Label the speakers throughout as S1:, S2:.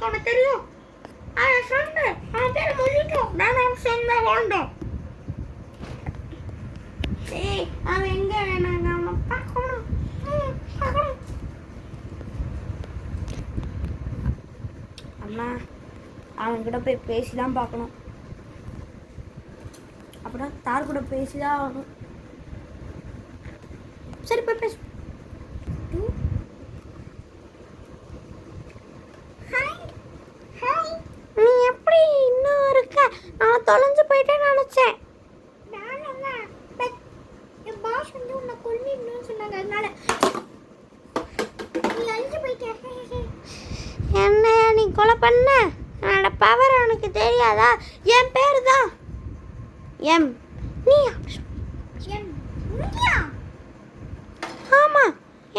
S1: உனக்கு தெரியும். அவன் ஃப்ரெண்டு, அவன் பேர் மொழிட்டோம். நான் அவன் சொன்ன வாழ்ந்தோம். ஏய், அவன் எங்க வேணாங்க, அவனை பார்க்கணும். அம்மா, அவன்கிட்ட போய் பேசிதான் பார்க்கணும். அப்புறம் தார் கூட பேசிதான் ஆகணும். சரி, போய் பேசு. நீ எப்படி இன்னும் இருக்க? நான் தொலைஞ்சு போயிட்டேன்னு நினைச்சேன். என் பாஸ் வந்து உன்னை கொல்லிடணும்னு சொன்னாங்க, அதனால நீ அழிஞ்சு போயிட்ட. என்னையா நீ கொலை பண்ண? என்னோட பவர் உனக்கு தெரியாதா? என் பேரு தான் எம். நீ ஆமா,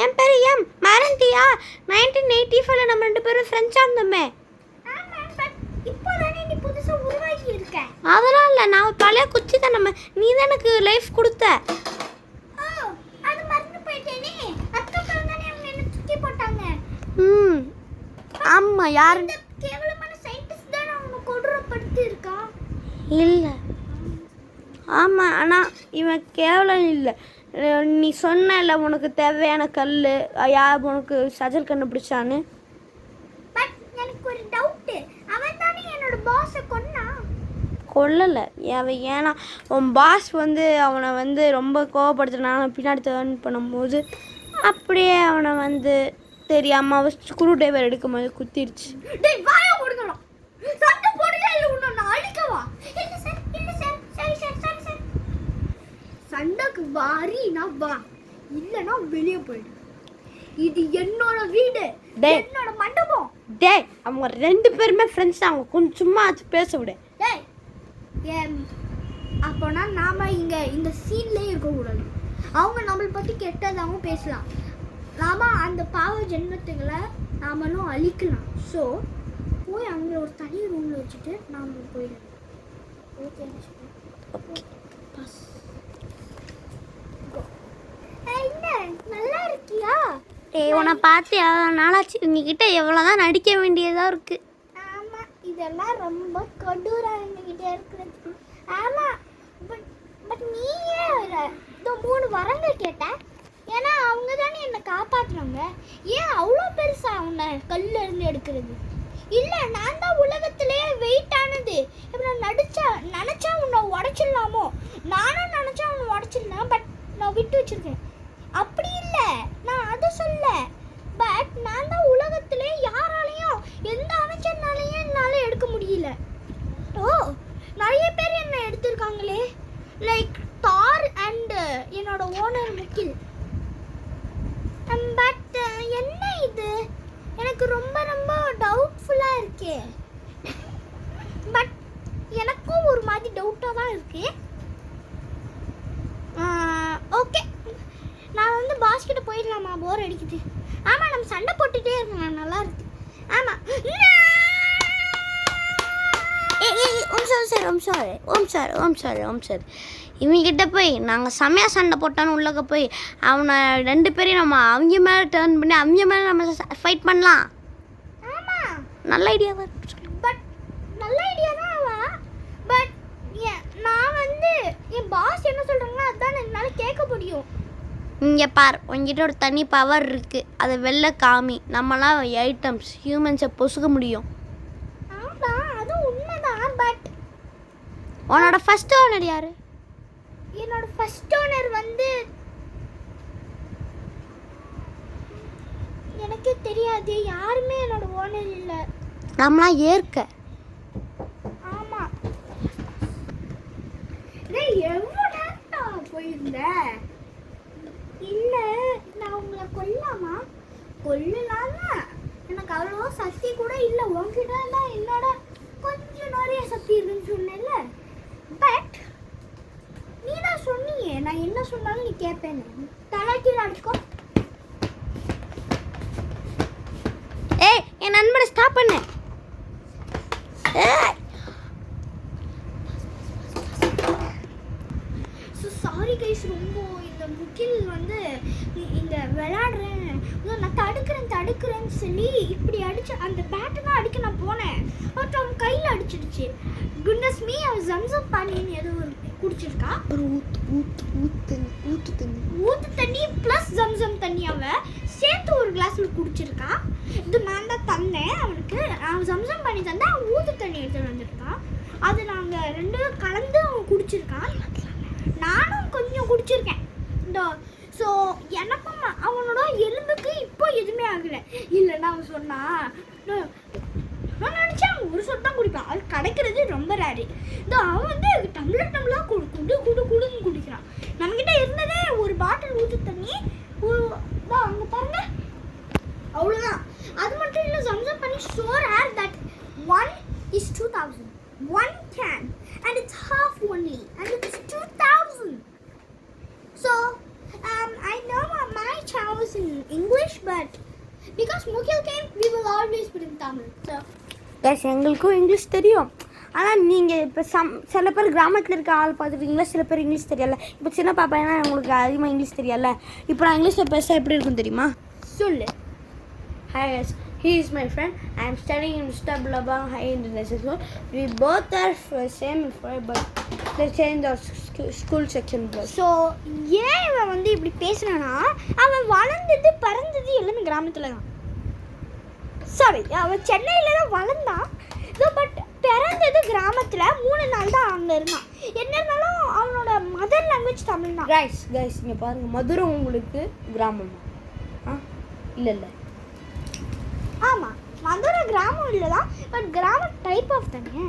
S1: என் பேரு எம். மறந்துட்டியா? 1985 நம்ம 2 பேரும் ஃப்ரெண்ட்ஸா இருந்தோமே. அதெல்லாம் இல்லை, நான் பழைய குச்சி தான். நம்ம நீ தான் எனக்கு லைஃப் கொடுத்த. ஆமா, யாரு இல்லை. ஆமாம், ஆனால் இவன் கேவலம் இல்லை. நீ சொன்னல உனக்கு தேவையான கல் யார் உனக்கு சஜல் கண்டுபிடிச்சான்னு. எனக்கு ஒரு டவுட்டு, அவன் தானே என்னோட பாஸை கொன்னான். கொல்லலை அவன். ஏன்னா உன் பாஸ் வந்து அவனை வந்து ரொம்ப கோவப்படுத்துனால பின்னாடி டர்ன் பண்ணும்போது அப்படியே அவனை வந்து தெரியாமல் அவன் ஸ்க்ரூ டிரைவர் எடுக்கும்போது குத்திருச்சு. சண்டைக்கு வாரினா வா, இல்லைன்னா வெளியே போயிடு. இது என்னோட வீடு, என்னோட மண்டபம். டேய், அவங்க 2 பேருமே ஃப்ரெண்ட்ஸ் தான். அவங்க கொஞ்சம் சும்மா பேச விடு. டேய், அப்போனா நாம இங்கே இந்த சீன்லேயே இருக்கக்கூடாது. அவங்க நம்மளை பற்றி கெட்டதாகவும் பேசலாம். நாம அந்த பாவ ஜென்மத்துங்களை நாமளும் அழிக்கலாம். ஸோ போய் அவங்கள ஒரு தனி ரூமில் வச்சுட்டு நாம் போயிடலாம். ஓகே, நல்லா இருக்கியா? ஏய், உன்னை பார்த்து எவ்வளோ நாளாச்சு. உங்ககிட்ட எவ்வளோதான் நடிக்க வேண்டியதாக இருக்குது. ஆமாம், இதெல்லாம் ரொம்ப கொடூரம் எங்ககிட்ட இருக்கிறது. ஆமாம், பட் நீயே இந்த 3 வரங்கள் கேட்ட. ஏன்னா அவங்க தானே என்னை காப்பாற்றுறாங்க. ஏன் அவ்வளோ பெருசாக உன்னை கல்லில் இருந்து எடுக்கிறது? இல்லை, நான் தான் உலகத்திலே வெயிட்டானது. இப்போ நான் நினச்சா உன்னை உடச்சிடலாமோ? நானும் நினச்சா உன்னை உடச்சிடலாம். பட் நான் விட்டு வச்சுருக்கேன். அப்படி இல்லை, நான் அதை சொல்ல. பட் நான் தான் உலகத்திலே யாராலையும் எந்த அமைச்சர்னாலையும் என்னால் எடுக்க முடியல. ஓ, நிறைய பேர் என்னை எடுத்திருக்காங்களே, லைக் தார் அண்ட் என்னோட ஓனர் முகில். பட் என்ன இது எனக்கு ரொம்ப ரொம்ப டவுட்ஃபுல்லாக இருக்கே. பட் எனக்கும் ஒரு மாதிரி டவுட்டாக தான் இருக்கு. ஓகே, நான் வந்து பாஸ் கிட்ட போயிடலாமா? போர் அடிக்குது. ஆமாம், நம்ம சண்டை போட்டுகிட்டே இருக்கோம், நல்லா இருக்கு. ஆமாம், இவங்கிட்ட போய் நாங்கள் செம்மையாக சண்டை போட்டான்னு உள்ளக்க போய் அவனை 2 பேரையும் நம்ம அவங்க மேலே டர்ன் பண்ணி அவங்க மேலே நம்ம ஃபைட் பண்ணலாம். ஆமாம், நல்ல ஐடியாவா இருக்கு. பட் நல்ல ஐடியா தான். பட் நான் வந்து என் பாஸ் என்ன சொல்கிறாங்களோ அதுதான் என்னால் கேட்க முடியும். இங்கே பார், உங்ககிட்ட ஒரு தனி பவர் இருக்குது. அதை வெளில காமி. நம்மளாம் ஐட்டம்ஸ் ஹியூமன்ஸை பொசுக்க முடியும். ஆமாம், அதுவும் உண்மைதான். பட் உன்னோட ஃபர்ஸ்ட் ஓனர் யார்? என்னோட ஃபர்ஸ்ட் ஓனர் வந்து எனக்கே தெரியாது. யாருமே என்னோட ஓனர் இல்லை. நம்மளாம் ஏற்க. ஆமாம், எவ்வளோ நேரம் போயிருந்த? இல்லை, நான் உங்களை கொல்லாமா? கொல்லலாமா? எனக்கு அவ்வளோ சக்தி கூட இல்லை. உங்ககிட்ட தான் என்னோட கொஞ்சம் நிறைய சக்தி இருக்குன்னு சொன்னேன்ல. பட் நீ தான் சொன்னியே நான் என்ன சொன்னாலும் நீ கேட்பேன்னு. தலைக்கீழ அடிச்சுக்கோ. ஏய், என் நண்பனை ஸ்டாப் பண்ணு. சாரி கைஸ், ரொம்ப இந்த முகில் வந்து இங்கே விளையாடுறேன், நான் தடுக்கிறேன் அடுக்குறேன்னு சொல்லி இப்படி அடிச்சு அந்த பேட்டை தான் அடிக்க நான் போனேன். பட் அவன் கையில் அடிச்சிடுச்சு. குட்னஸ் மீ, அவன் ஜம்சம் பானின்னு ஏதோ குடிச்சிருக்கா. ஊத்து தண்ணி ப்ளஸ் ஜம்சம் தண்ணி அவன் சேர்த்து ஒரு கிளாஸில் குடிச்சிருக்கா. இது நான் தான் தந்தேன் அவனுக்கு. அவன் ஜம்சம் பண்ணி தந்தேன், அவன் ஊத்து தண்ணி எடுத்துகிட்டு வந்திருக்கான். அது நாங்கள் ரெண்டும் கலந்து அவன் குடிச்சிருக்கான். நானும் கொஞ்சம் குடிச்சிருக்கேன். இந்த ஸோ எனக்கும் அவனோட எலும்புக்கு இப்போ எதுவுமே ஆகலை. இல்லைன்னா அவன் சொன்னான், நான் நினச்சேன் அவன் ஒரு சொட்டு தான் குடிப்பான். அது கிடைக்கிறது ரொம்ப ரேரு. அவன் வந்து டம்ளராக குடுன்னு குடிக்கிறான். நம்மக்கிட்ட இருந்ததே ஒரு பாட்டில் ஊற்று தண்ணி அங்கே பாருங்க, அவ்வளோதான். அது மட்டும் இல்லை, ஜம்சம் பண்ணி so rare that 1 is 2000. 1 can and it's half only and it's 2000. So I know my channel is in English, but because Mukhil came, we will always put in Tamil. So
S2: yes, எங்களுக்கும் English தெரியும். ஆனால் நீங்கள் இப்போ சில பேர் கிராமத்தில் இருக்க ஆள் பார்த்துருக்கீங்களா, சில பேர் இங்கிலீஷ் தெரியல. இப்போ சின்ன பாப்பா ஏன்னா உங்களுக்கு அதிகமாக இங்கிலீஷ் தெரியல. இப்போ நான் இங்கிலீஷில் பேச எப்படி இருக்கும் தெரியுமா?
S1: சொல்லு.
S2: Hi guys, he is my friend. I am studying in Mr. Blabang High International School. We both are same but they changed our school section.
S1: So ஏன் இவன் வந்து இப்படி பேசுனானா, அவன் வளர்ந்தது பறந்தது எல்லாமே கிராமத்தில் தான். சாரி, அவன் சென்னையில் தான் வளர்ந்தான். பட் பிறந்தது கிராமத்தில். 3 நாள் தான் அங்கே இருந்தான். என்ன இருந்தாலும் அவனோட மதர் லாங்குவேஜ் தமிழ் தான்.
S2: கைஸ் இங்கே பாருங்கள், மதுரை உங்களுக்கு கிராமமா? இல்லை
S1: ஆமாம், மதுரை கிராமம் இல்லை தான், பட் கிராம டைப் ஆஃப் தானே.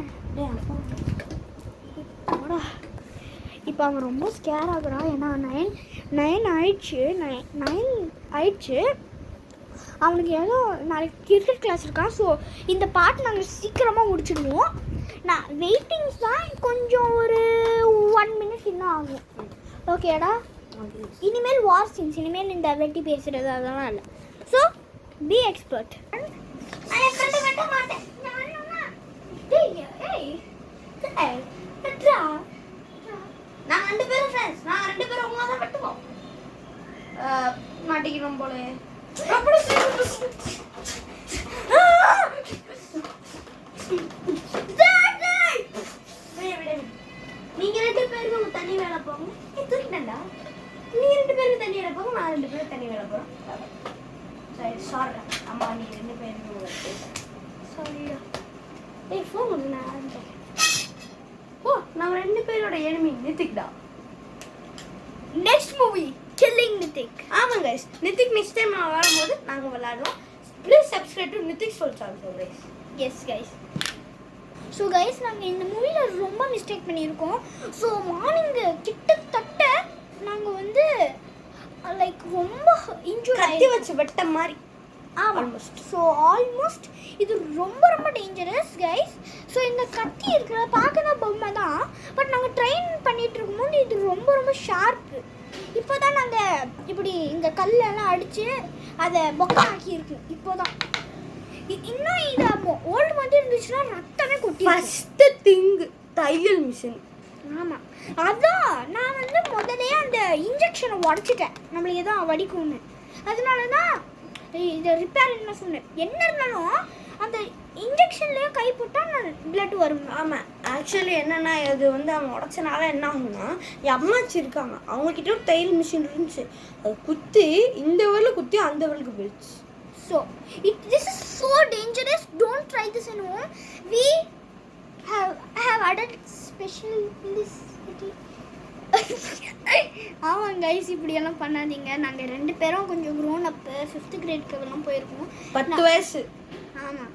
S1: இப்போ அவன் ரொம்ப ஸ்கேர் ஆகுறான். ஏன்னா 9 ஆயிடுச்சு. அவனுக்கு ஏதோ நாளைக்கு கிரிக்கெட் கிளாஸ் இருக்கான். ஸோ இந்த பாட்டு நாங்கள் சீக்கிரமாக முடிச்சிடுவோம். நான் வெயிட்டிங்ஸ் தான், கொஞ்சம் ஒரு 1 மினிட் இன்னும் ஆகும். ஓகேடா? இனிமேல் வார் சீன்ஸ், இனிமேல் இந்த வெட்டி பேசுகிறது அதெல்லாம் இல்லை. So be expert.
S2: நாங்கள் 2 பேரும் ஃப்ரெண்ட்ஸ். நாங்கள் 2 பேரும் உங்களை தான் வெட்டுவோம். மாட்டிக்கணும் போல. நீங்க 2 பேருக்கு தண்ணி வேலை போகும். தூக்கிட்டா நீங்க 2 பேருக்கு தண்ணி வேலை போகும், நான் 2 பேருக்கு தண்ணி வேலை போகிறோம். சரி சாரி அம்மா, நீ 2 பேருக்கு சாரியா. ஃபோன் வந்து நான் நம்ம 2 பேரோட எனிமி நித்திக்டா.
S1: Next movie killing Nithik.
S2: ஆமாம் கைஸ், நித்திக் நெக்ஸ்ட் டைம் நான் வரும்போது நாங்கள் விளையாடுவோம். ப்ளீஸ் சப்ஸ்கிரைப் டு நித்திக் சொல் channel guys.
S1: S guys. So guys, நாங்கள் இந்த மூவியில் ரொம்ப மிஸ்டேக் பண்ணியிருக்கோம். ஸோ மார்னிங் கிட்டத்தட்ட நாங்கள் வந்து லைக் ரொம்ப இன்ஜூரி
S2: கத்தி வச்சு வெட்ட மாதிரி.
S1: ஆல்மோஸ்ட். ஸோ ஆல்மோஸ்ட் இது ரொம்ப ரொம்ப டேஞ்சரஸ் கைஸ். ஸோ இந்த கத்தி இருக்கிற பார்க்க தான் பொம்மை தான், பட் நாங்கள் ட்ரெயின் பண்ணிகிட்டு இருக்கும்போது இது ரொம்ப ரொம்ப ஷார்ப்பு. இப்போ தான் நாங்கள் இப்படி இந்த கல்லெல்லாம் அடித்து அதை பொக்கை ஆக்கியிருக்கோம். இப்போ தான் இன்னும் இது ஓல்டு மாதிரி இருந்துச்சுன்னா ரத்தமே கொட்டி.
S2: ஃபஸ்ட்டு திங்கு தையல் மிஷின்.
S1: ஆமாம், அதான் நான் வந்து முதலே அந்த இன்ஜெக்ஷனை உடச்சிட்டேன், நம்மளுக்கு எதுவும் வடிக்கும்னு. அதனால தான் இதை ரிப்பேர் என்ன சொன்னேன். என்ன இருந்தாலும் அந்த இன்ஜெக்ஷன்லேயே கை போட்டால் நான் பிளட் வரும்.
S2: ஆமாம், ஆக்சுவலி என்னென்னா இது வந்து அவன் உடச்சனால என்ன ஆகும்னா, என் அம்மாச்சி இருக்காங்க, அவங்கக்கிட்ட ஒரு தையல் மிஷின் இருந்துச்சு. அது குத்தி இந்த வேலை குத்தி அந்த வேலைக்கு போயிடுச்சு.
S1: So this is so dangerous. Don't try this at home. We have added special in this city. ஆமாம் கைஸ், இப்படியெல்லாம் பண்ணாதீங்க. நாங்கள் 2 பேரும் கொஞ்சம் க்ரோன் அப்பு 5th கிரேட்க்கு போயிருக்கோம்.
S2: 10 வயசு.
S1: ஆமாம்.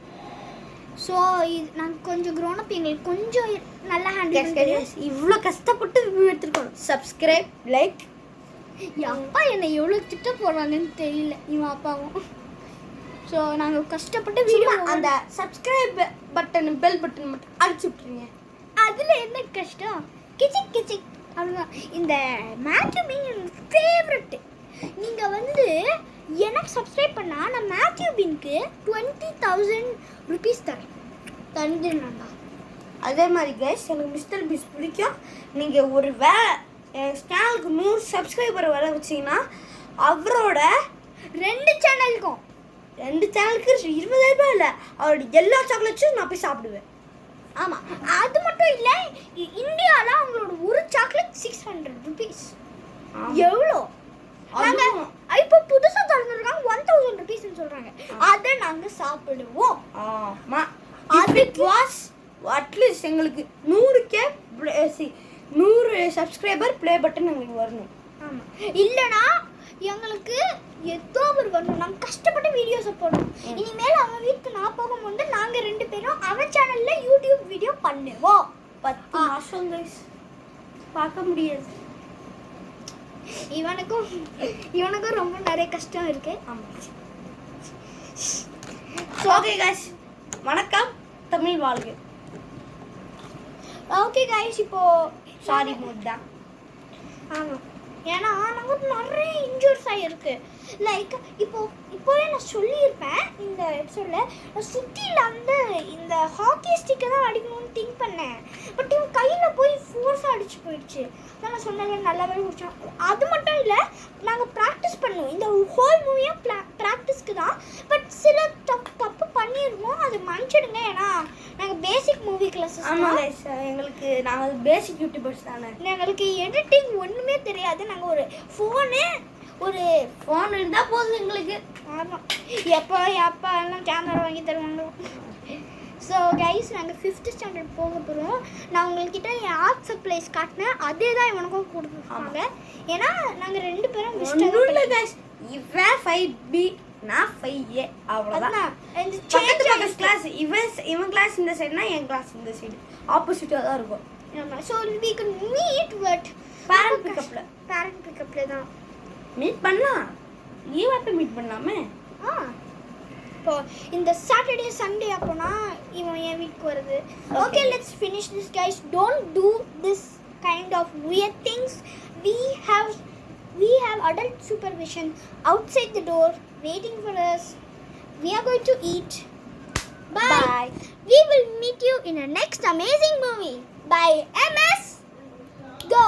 S1: ஸோ இது நாங்கள் கொஞ்சம் க்ரோன் அப், எங்களுக்கு கொஞ்சம் நல்லா ஹேண்டில்.
S2: இவ்வளோ கஷ்டப்பட்டு ரிவ்யூ எடுத்துருக்கோம். Subscribe, like.
S1: அப்பா என்னை எவ்வளோ திட்ட போடுறாங்கன்னு தெரியல இவன் அப்பாவும். ஸோ நாங்கள் கஷ்டப்பட்டு வீடியோ
S2: அந்த சப்ஸ்கிரைப் பட்டன் பெல் பட்டன் மட்டும் அடிச்சு விட்ருங்க.
S1: அதில் என்ன கஷ்டம்? கிச்சிக் கிச்சிக் அவ்வளோதான். இந்த மேத்யூ பீன் எனக்கு ஃபேவரெட்டு. நீங்கள் வந்து எனக்கு சப்ஸ்கிரைப் பண்ணால் நான் மேத்யூ பீனுக்கு 20,000 ருபீஸ் தரேன். தந்துடுண்ணா.
S2: அதே மாதிரி கைஸ், எனக்கு மிஸ்டர் பீஸ் பிடிக்கும். நீங்கள் ஒரு வேலை என் சேனலுக்கு 100 சப்ஸ்கிரைபர் வேலை வச்சிங்கன்னா அவரோட
S1: 2 சேனலுக்கும்
S2: 2 சேனலுக்கு 20,000 ரூபாய் இல்லை, அவரோட எல்லா சாக்லேட்ஸும் நான் போய் சாப்பிடுவேன்.
S1: ஆமா, அது மட்டும் இல்ல, இந்தியால அவங்களோட ஒரு சாக்லேட் 600 rupees. எவ்வளோ? நாங்க இப்போ புதுசா திறந்துருக்காங்க 1000 rupees சொல்றாங்க. அதை நாங்க சாப்பிடுவோம்.
S2: ஆமா, அது வாஸ் அட்லீஸ்ட் எங்களுக்கு 100 சப்ஸ்கிரைபர் ப்ளே பட்டன் எங்களுக்கு வரணும்.
S1: ஆமா, இல்லனா எங்களுக்கு ஏதோ ஒரு வரணும். நாங்க கஷ்டப்பட்டு வீடியோஸ் போடுறோம். இனிமேல் அவன் வீட்டுக்கு நான் போகும்போது நாங்க 2 பேரும் அவன் சேனல்ல யூடியூப் வீடியோ பண்ணுவோம்.
S2: 10 மாசம் கைஸ் பார்க்க முடியாது.
S1: இவனுக்கும் ரொம்ப நிறைய கஷ்டம் இருக்கு.
S2: ஓகே கைஸ், வணக்கம், தமிழ் வாழ்க.
S1: ஓகே கைஸ், இப்போ
S2: சாரி முத்தா.
S1: ஆமாம், ஏன்னா நமக்கு நிறைய இன்ஜூர்ஸ் ஆகிருக்கு. லைக் இப்போவே நான் சொல்லியிருப்பேன் இந்த எபிசோடில், நான் சுற்றியில் வந்து இந்த ஹாக்கி ஸ்டிக்கை தான் அடிக்கணும்னு திங்க் பண்ணேன். பட் இவன் கையில் போய் ஃபோர்ஸாக அடிச்சு போயிடுச்சு. நான் சொன்னேன் நல்லாவே முடிச்சோம். அது மட்டும் இல்லை, நாங்கள் ப்ராக்டிஸ் பண்ணுவோம். இந்த ஹோல் மூவியாக ப்ராக்டிஸ்க்கு தான். பட் சில தப்பு பண்ணிடுவோம், அது மன்னிச்சிடுங்க. ஏன்னா நாங்கள் பேசிக் மூவி கிளாஸஸ்.
S2: ஆமாம் கைஸ், எங்களுக்கு நாங்கள் பேசிக் யூடியூபர்ஸ் தானே.
S1: எங்களுக்கு எடிட்டிங் ஒன்றுமே தெரியாது. நாங்கள் ஒரு ஃபோன்
S2: இருந்தால் போதும் எங்களுக்கு.
S1: ஆமாம், எப்போ எல்லாம் கேமரா வாங்கி தருவாங்க. ஸோ கைஸ், நாங்கள் 5th ஸ்டாண்டர்ட் போக போகிறோம். நான் உங்கள்கிட்ட என் ஆர்ட் சப்ளைஸ் காட்டினேன், அதே தான் இவனுக்கும் கொடுத்துருக்காங்க. ஏன்னா நாங்கள் 2 பேரும்
S2: கைஸ், இவன் 5B, நான் 5A, அவ்வளோதான். இந்த கிளாஸ் இவன் கிளாஸ் இந்த சைடுனா என் கிளாஸ் இந்த சைடு ஆப்போசிட்டாக தான் இருக்கும்.
S1: So we can meet but
S2: parent பிக்கப்பில்
S1: தான்
S2: மீட் பண்ணலாம். லீவ் அப்போ மீட் பண்ணலாமே.
S1: இப்போ இந்த சாட்டர்டே சண்டே அப்போனா இவன் என் வீட்டுக்கு வருது. Okay, let's finish this guys. Don't do this kind of weird things. We have adult supervision outside the door waiting for us. We are going to eat. Bye. We will meet you in a next amazing movie by MS Go.